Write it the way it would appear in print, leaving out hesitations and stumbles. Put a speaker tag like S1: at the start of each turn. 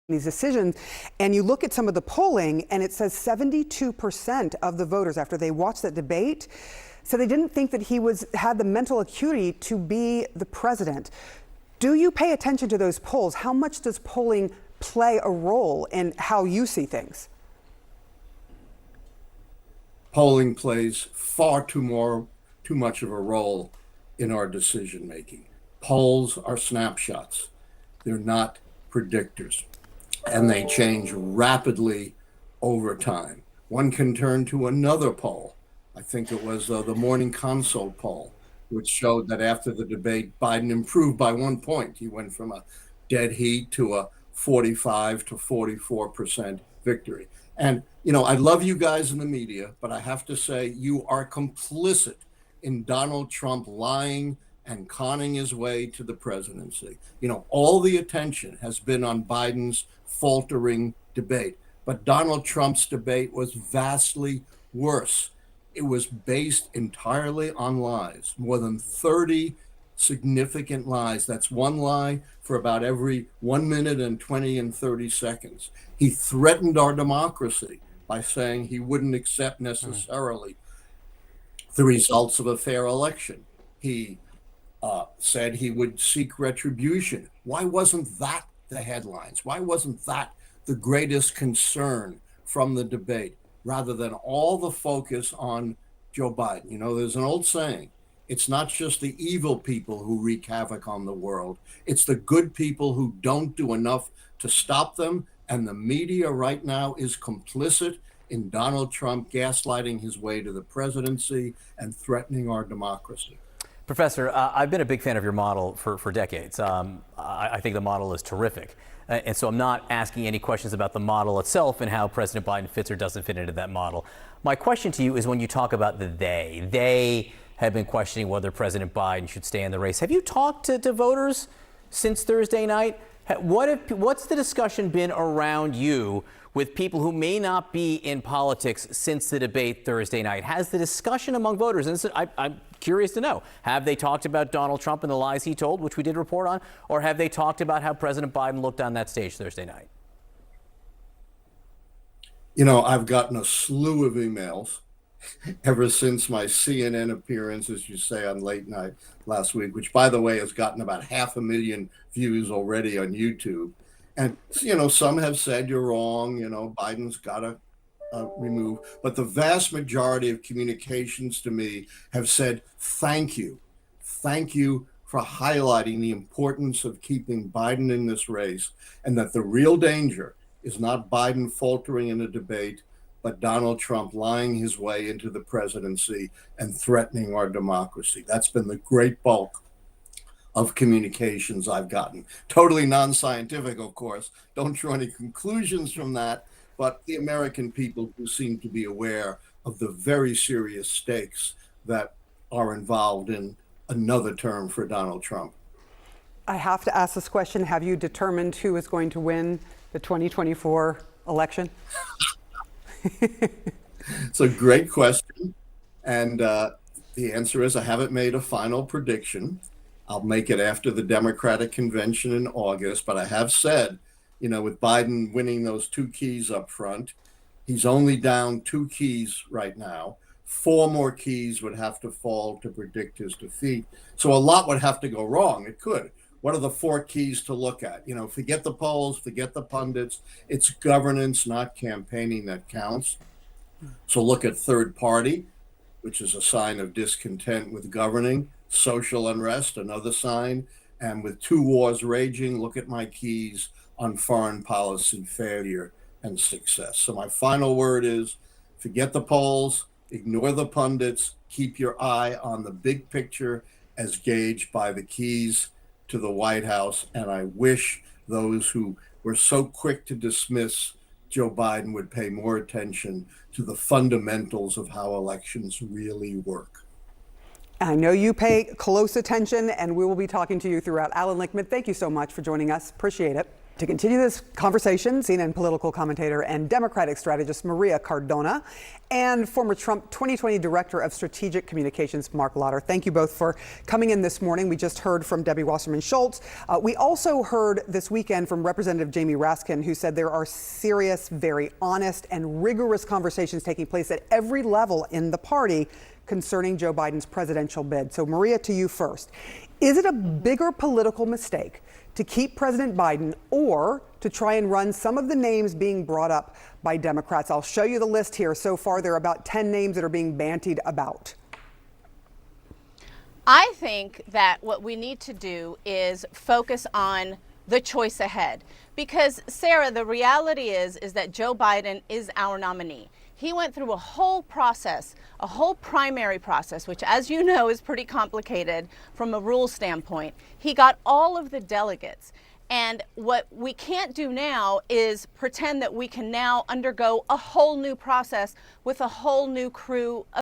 S1: these decisions, and you look at some of the polling, and it says 72% of the voters, after they watched that debate, said they didn't think that he had the mental acuity to be the president. Do you pay attention to those polls? How much does polling play a role in how you see things?
S2: Polling plays far too much of a role in our decision making. Polls are snapshots. They're not predictors, and they change rapidly over time. One can turn to another poll. I think it was the Morning Consult poll, which showed that after the debate, Biden improved by 1 point. He went from a dead heat to a 45 to 44% victory. And, I love you guys in the media, but I have to say you are complicit in Donald Trump lying and conning his way to the presidency. All the attention has been on Biden's faltering debate, but Donald Trump's debate was vastly worse. It was based entirely on lies, more than 30 significant lies. That's one lie for about every 1 minute and 20 and 30 seconds. He threatened our democracy by saying he wouldn't accept necessarily the results of a fair election. He said he would seek retribution. Why wasn't that the headlines? Why wasn't that the greatest concern from the debate, rather than all the focus on Joe Biden? There's an old saying, it's not just the evil people who wreak havoc on the world. It's the good people who don't do enough to stop them. And the media right now is complicit in Donald Trump gaslighting his way to the presidency and threatening our democracy.
S3: Professor, I've been a big fan of your model for decades. I think the model is terrific. And so I'm not asking any questions about the model itself and how President Biden fits or doesn't fit into that model. My question to you is, when you talk about the they have been questioning whether President Biden should stay in the race. Have you talked to voters since Thursday night? What's the discussion been around you with people who may not be in politics since the debate Thursday night? Has the discussion among voters, and I'm curious to know, have they talked about Donald Trump and the lies he told, which we did report on, or have they talked about how President Biden looked on that stage Thursday night?
S2: I've gotten a slew of emails ever since my CNN appearance, as you say, on Late Night last week, which, by the way, has gotten about 500,000 views already on YouTube. And, some have said you're wrong, Biden's got to remove. But the vast majority of communications to me have said, thank you. Thank you for highlighting the importance of keeping Biden in this race, and that the real danger is not Biden faltering in a debate, but Donald Trump lying his way into the presidency and threatening our democracy. That's been the great bulk of communications I've gotten. Totally non-scientific, of course. Don't draw any conclusions from that, but the American people who seem to be aware of the very serious stakes that are involved in another term for Donald Trump.
S1: I have to ask this question. Have you determined who is going to win the 2024 election?
S2: It's a great question. And the answer is I haven't made a final prediction. I'll make it after the Democratic convention in August. But I have said, with Biden winning those 2 keys up front, he's only down 2 keys right now. 4 more keys would have to fall to predict his defeat. So a lot would have to go wrong. It could. What are the 4 keys to look at? Forget the polls, forget the pundits. It's governance, not campaigning, that counts. So look at third party, which is a sign of discontent with governing. Social unrest, another sign. And with 2 wars raging, look at my keys on foreign policy failure and success. So my final word is, forget the polls, ignore the pundits, keep your eye on the big picture as gauged by the keys to the White House. And I wish those who were so quick to dismiss Joe Biden would pay more attention to the fundamentals of how elections really work.
S1: I know you pay close attention, and we will be talking to you throughout. Alan Lichtman, thank you so much for joining us. Appreciate it. To continue this conversation, CNN political commentator and Democratic strategist Maria Cardona and former Trump 2020 Director of Strategic Communications Mark Lauder. Thank you both for coming in this morning. We just heard from Debbie Wasserman Schultz. We also heard this weekend from Representative Jamie Raskin, who said there are serious, very honest and rigorous conversations taking place at every level in the party concerning Joe Biden's presidential bid. So Maria, to you first. Is it a bigger political mistake to keep President Biden or to try and run some of the names being brought up by Democrats? I'll show you the list here. So far, there are about 10 names that are being bantied about.
S4: I think that what we need to do is focus on the choice ahead. Because, Sarah, the reality is that Joe Biden is our nominee. He went through a whole process, a whole primary process, which, as you know, is pretty complicated from a rules standpoint. He got all of the delegates. And what we can't do now is pretend that we can now undergo a whole new process with a whole new crew of